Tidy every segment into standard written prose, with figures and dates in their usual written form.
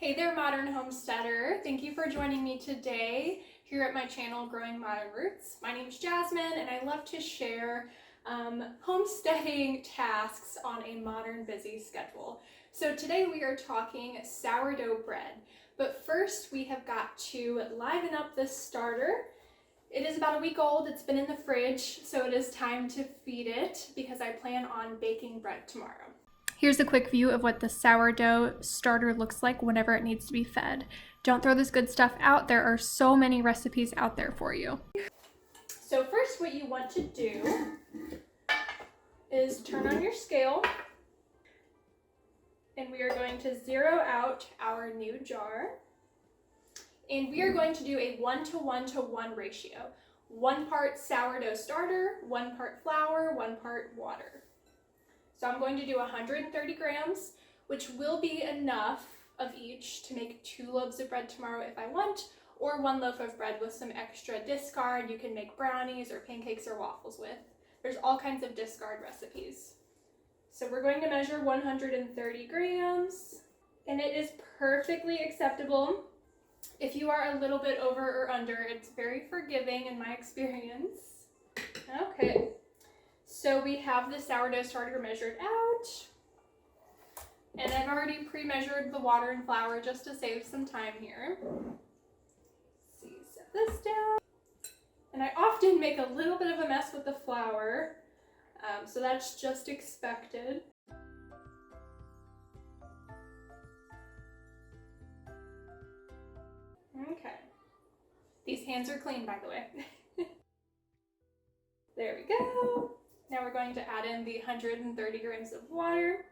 Hey there, Modern Homesteader. Thank you for joining me today here at my channel, Growing Modern Roots. My name's Jasmine, and I love to share homesteading tasks on a modern busy schedule. So today we are talking sourdough bread. But first we have got to liven up this starter. It is about a week old. It's been in the fridge, so it is time to feed it because I plan on baking bread tomorrow. Here's a quick view of what the sourdough starter looks like whenever it needs to be fed. Don't throw this good stuff out. There are so many recipes out there for you. So first what you want to do is turn on your scale, and we are going to zero out our new jar. And we are going to do a 1:1:1 ratio. 1 part sourdough starter, 1 part flour, 1 part water. So I'm going to do 130 grams, which will be enough of each to make 2 loaves of bread tomorrow if I want, or 1 loaf of bread with some extra discard you can make brownies or pancakes or waffles with. There's all kinds of discard recipes. So we're going to measure 130 grams, and it is perfectly acceptable. If you are a little bit over or under, it's very forgiving in my experience. Okay. So we have the sourdough starter measured out, and I've already pre-measured the water and flour just to save some time here. Let's see, set this down. And I often make a little bit of a mess with the flour, so that's just expected. Okay. These hands are clean, by the way. There we go. Now we're going to add in the 130 grams of water.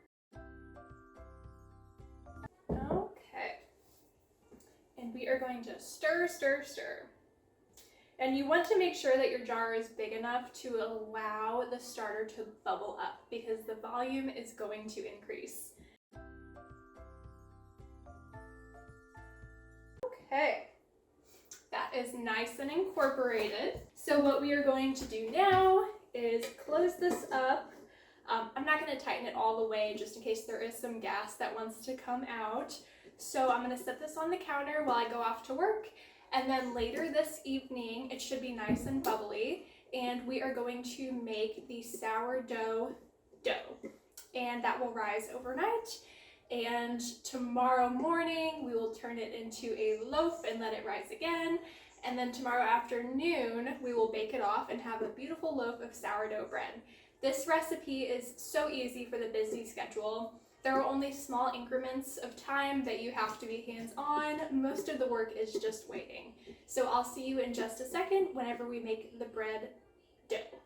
Okay. And we are going to stir, stir, stir. And you want to make sure that your jar is big enough to allow the starter to bubble up because the volume is going to increase. Okay. That is nice and incorporated. So what we are going to do now is close this up. I'm not going to tighten it all the way just in case there is some gas that wants to come out. So I'm going to set this on the counter while I go off to work, and then later this evening it should be nice and bubbly, and we are going to make the sourdough dough, and that will rise overnight. And tomorrow morning we will turn it into a loaf and let it rise again. And then tomorrow afternoon we will bake it off and have a beautiful loaf of sourdough bread. This recipe is so easy for the busy schedule. There are only small increments of time that you have to be hands-on. Most of the work is just waiting. So I'll see you in just a second whenever we make the bread dough.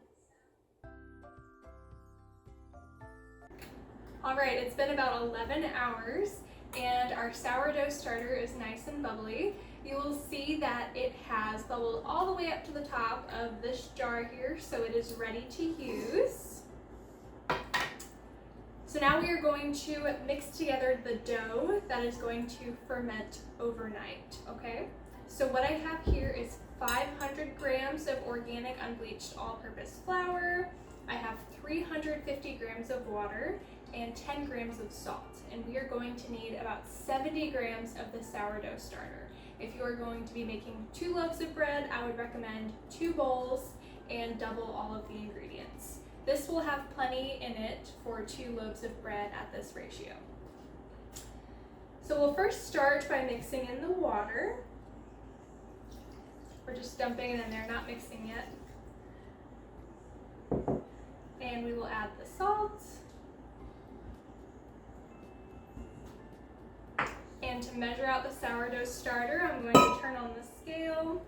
All right, it's been about 11 hours and our sourdough starter is nice and bubbly. You will see that it has bubbled all the way up to the top of this jar here, so it is ready to use. So now we are going to mix together the dough that is going to ferment overnight, okay? So what I have here is 500 grams of organic unbleached all-purpose flour. I have 350 grams of water and 10 grams of salt, and we are going to need about 70 grams of the sourdough starter. If you are going to be making 2 loaves of bread, I would recommend 2 bowls and double all of the ingredients. This will have plenty in it for 2 loaves of bread at this ratio. So we'll first start by mixing in the water. We're just dumping it in there, not mixing yet. And we will add the salt. And to measure out the sourdough starter, I'm going to turn on the scale.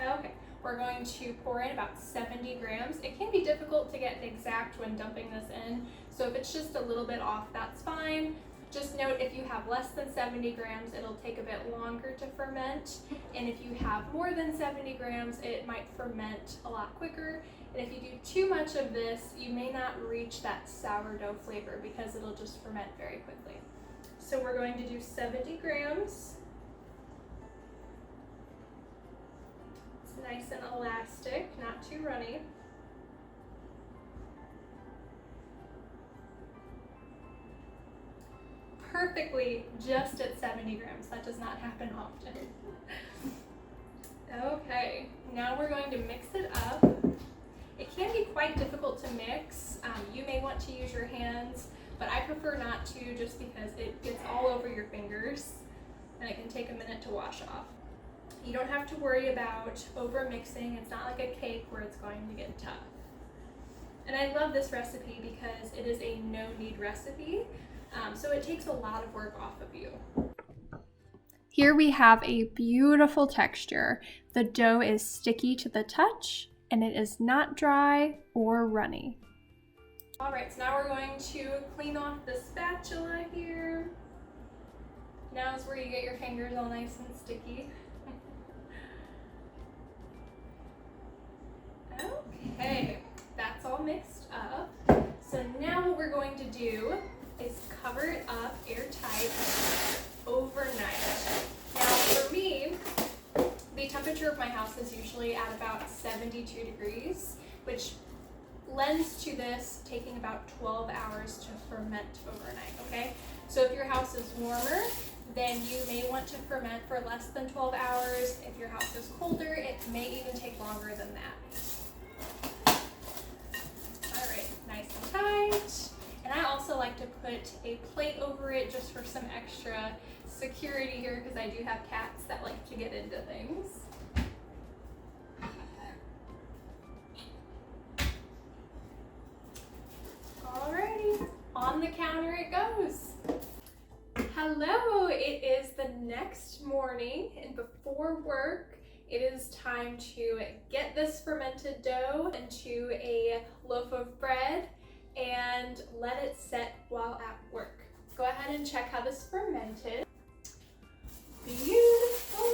Okay, we're going to pour in about 70 grams. It can be difficult to get exact when dumping this in, so if it's just a little bit off, that's fine. Just note, if you have less than 70 grams, it'll take a bit longer to ferment. And if you have more than 70 grams, it might ferment a lot quicker. And if you do too much of this, you may not reach that sourdough flavor because it'll just ferment very quickly. So we're going to do 70 grams. It's nice and elastic, not too runny. perfectly just at 70 grams. That does not happen often. Okay, now we're going to mix it up. It can be quite difficult to mix. You may want to use your hands, but I prefer not to just because it gets all over your fingers and it can take a minute to wash off. You don't have to worry about over mixing. It's not like a cake where it's going to get tough. And I love this recipe because it is a no-knead recipe, so it takes a lot of work off of you. Here we have a beautiful texture. The dough is sticky to the touch and it is not dry or runny. All right, so now we're going to clean off the spatula here. Now is where you get your fingers all nice and sticky. Okay, that's all mixed up. So now what we're going to do is cover it up airtight overnight. Now for me, the temperature of my house is usually at about 72 degrees, which lends to this taking about 12 hours to ferment overnight, okay? So if your house is warmer, then you may want to ferment for less than 12 hours. If your house is colder, it may even take longer than that. All right, nice and tight. And I also like to put a plate over it just for some extra security here because I do have cats that like to get into things. Alrighty, on the counter it goes. Hello, it is the next morning and before work, it is time to get this fermented dough into a loaf of bread and let it set while at work. Go ahead and check how this fermented. Beautiful.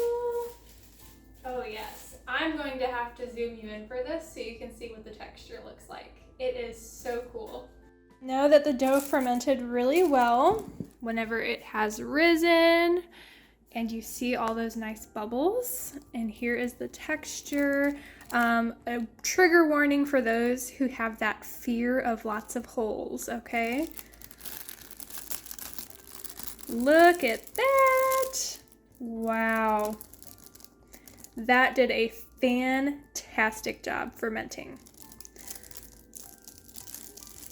Oh yes, I'm going to have to zoom you in for this so you can see what the texture looks like. It is so cool. Know that the dough fermented really well whenever it has risen and you see all those nice bubbles. And here is the texture. A trigger warning for those who have that fear of lots of holes, okay? Look at that. Wow. That did a fantastic job fermenting.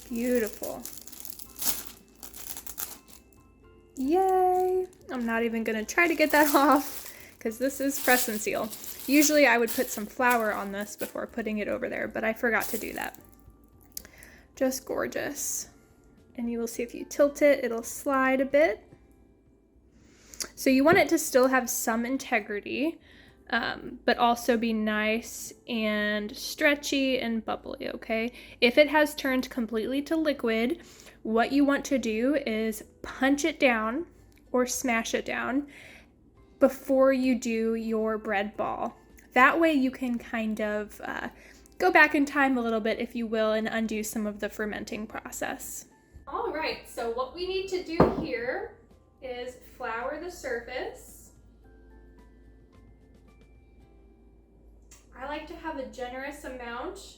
Beautiful. Yay! I'm not even gonna try to get that off because this is press and seal. Usually I would put some flour on this before putting it over there, but I forgot to do that. Just gorgeous. And you will see if you tilt it, it'll slide a bit. So you want it to still have some integrity, but also be nice and stretchy and bubbly, okay? If it has turned completely to liquid, what you want to do is punch it down or smash it down before you do your bread ball. That way you can kind of go back in time a little bit, if you will, and undo some of the fermenting process. All right, so what we need to do here is flour the surface. I like to have a generous amount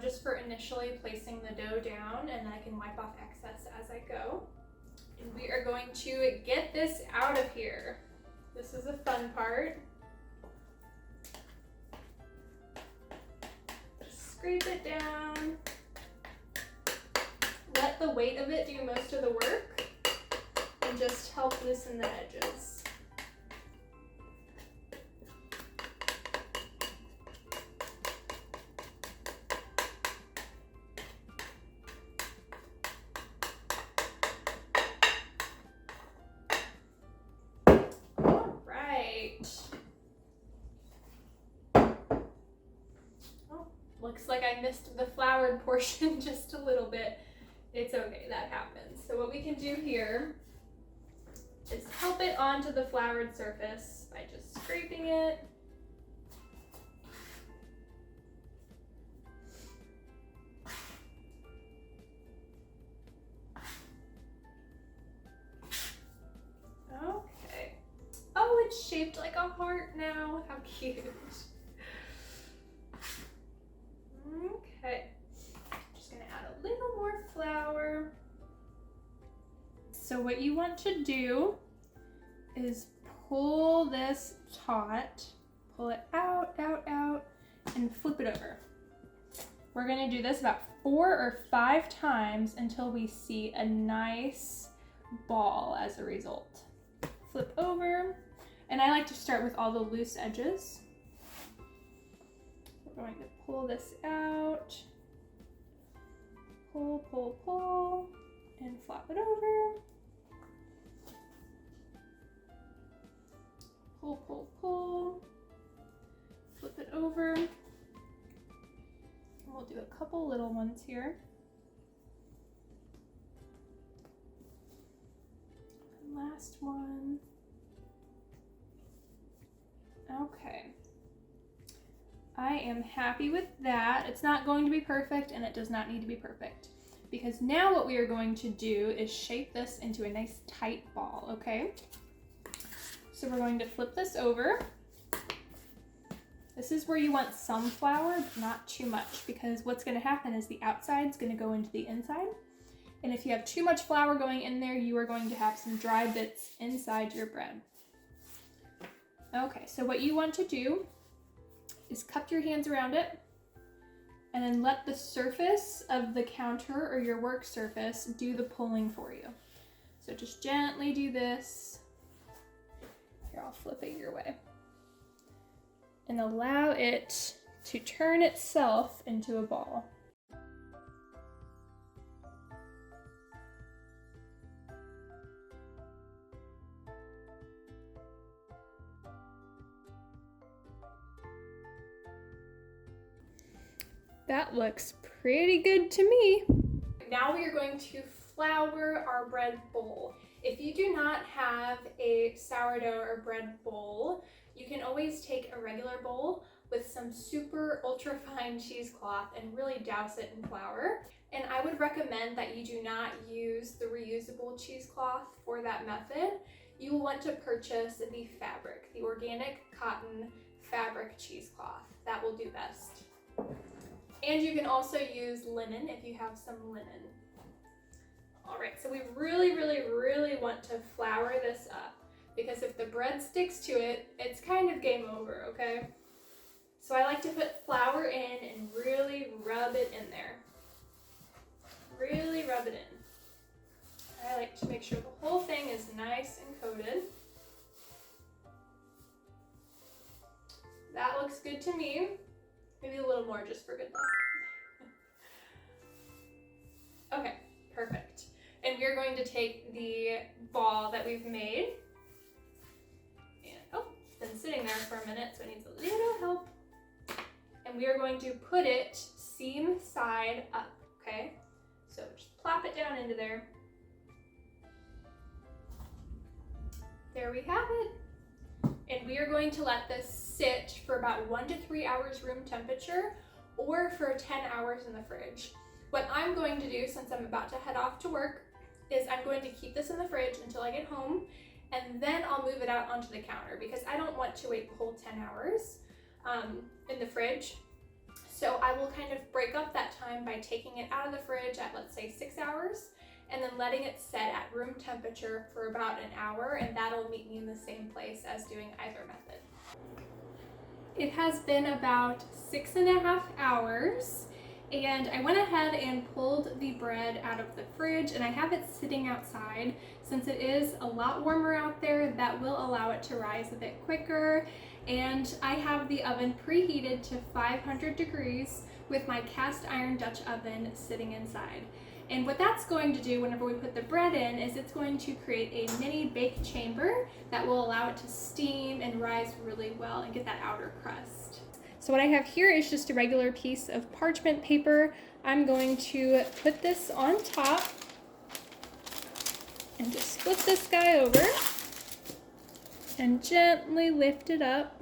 just for initially placing the dough down, and then I can wipe off excess as I go. And we are going to get this out of here. This is a fun part. Just scrape it down. Let the weight of it do most of the work and just help loosen the edges. Looks like I missed the floured portion just a little bit. It's okay, that happens. So what we can do here is help it onto the floured surface by just scraping it. Okay. Oh, it's shaped like a heart now. How cute. Okay, just gonna add a little more flour. So what you want to do is pull this taut, pull it out, and flip it over. We're gonna do this about 4 or 5 times until we see a nice ball as a result. Flip over, and I like to start with all the loose edges. We're going to pull this out, pull, and flop it over. Pull, flip it over. And we'll do a couple little ones here. And last one. Okay. I am happy with that. It's not going to be perfect, and it does not need to be perfect, because now what we are going to do is shape this into a nice tight ball, okay? So we're going to flip this over. This is where you want some flour, but not too much, because what's going to happen is the outside is going to go into the inside. And if you have too much flour going in there, you are going to have some dry bits inside your bread. Okay, so what you want to do is cup your hands around it and then let the surface of the counter or your work surface do the pulling for you. So just gently do this. Here, I'll flip it your way. And allow it to turn itself into a ball. That looks pretty good to me. Now we are going to flour our bread bowl. If you do not have a sourdough or bread bowl, you can always take a regular bowl with some super ultra fine cheesecloth and really douse it in flour. And I would recommend that you do not use the reusable cheesecloth for that method. You will want to purchase the fabric, the organic cotton fabric cheesecloth. That will do best. And you can also use linen if you have some linen. All right, so we really want to flour this up, because if the bread sticks to it, it's kind of game over, okay? So I like to put flour in and really rub it in there. Really rub it in. I like to make sure the whole thing is nice and coated. That looks good to me. Maybe a little more just for good luck. Okay, perfect. And we're going to take the ball that we've made. And, oh, it's been sitting there for a minute, so it needs a little help. And we are going to put it seam side up, okay? So just plop it down into there. There we have it. And we are going to let this sit for about 1 to 3 hours room temperature, or for 10 hours in the fridge. What I'm going to do, since I'm about to head off to work, is I'm going to keep this in the fridge until I get home, and then I'll move it out onto the counter, because I don't want to wait the whole 10 hours in the fridge. So I will kind of break up that time by taking it out of the fridge at, let's say, 6 hours, and then letting it set at room temperature for about an hour, and that'll meet me in the same place as doing either method. It has been about 6.5 hours, and I went ahead and pulled the bread out of the fridge, and I have it sitting outside. Since it is a lot warmer out there, that will allow it to rise a bit quicker. And I have the oven preheated to 500 degrees with my cast iron Dutch oven sitting inside. And what that's going to do whenever we put the bread in is it's going to create a mini bake chamber that will allow it to steam and rise really well and get that outer crust. So what I have here is just a regular piece of parchment paper. I'm going to put this on top and just flip this guy over and gently lift it up.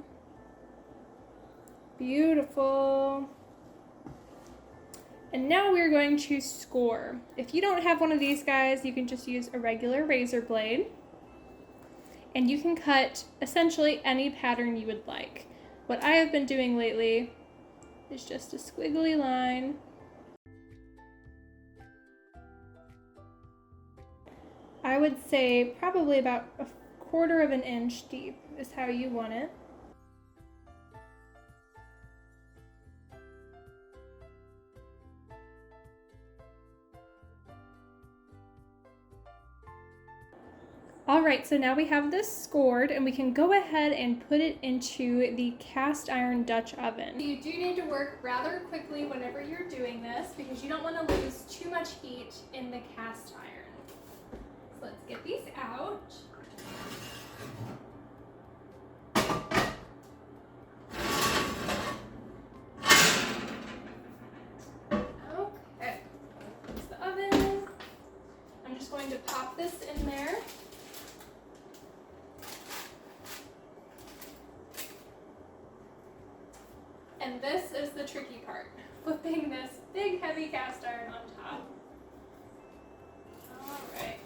Beautiful. And now we're going to score. If you don't have one of these guys, you can just use a regular razor blade. And you can cut essentially any pattern you would like. What I have been doing lately is just a squiggly line. I would say probably about a 1/4 of an inch deep is how you want it. All right, so now we have this scored and we can go ahead and put it into the cast iron Dutch oven. You do need to work rather quickly whenever you're doing this because you don't want to lose too much heat in the cast iron. So let's get these out. Okay, here's the oven. I'm just going to pop this in there. And this is the tricky part, flipping this big heavy cast iron on top. All right.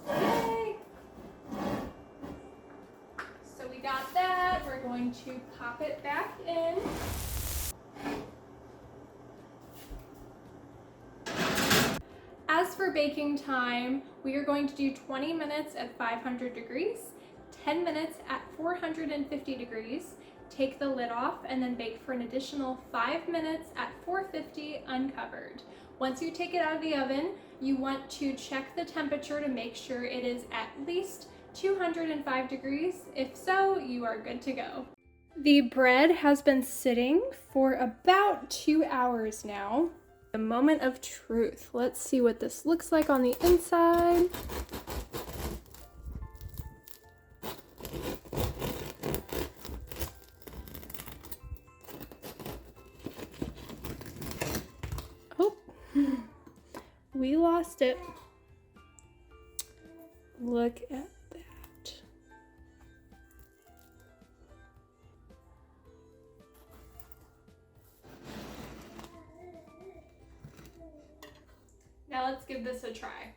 Yay! So we got that. We're going to pop it back in. As for baking time, we are going to do 20 minutes at 500 degrees, 10 minutes at 450 degrees, take the lid off, and then bake for an additional 5 minutes at 450 uncovered. Once you take it out of the oven, you want to check the temperature to make sure it is at least 205 degrees. If so, you are good to go. The bread has been sitting for about 2 hours now. The moment of truth. Let's see what this looks like on the inside. Oh, we lost it. Look at that. Now let's give this a try.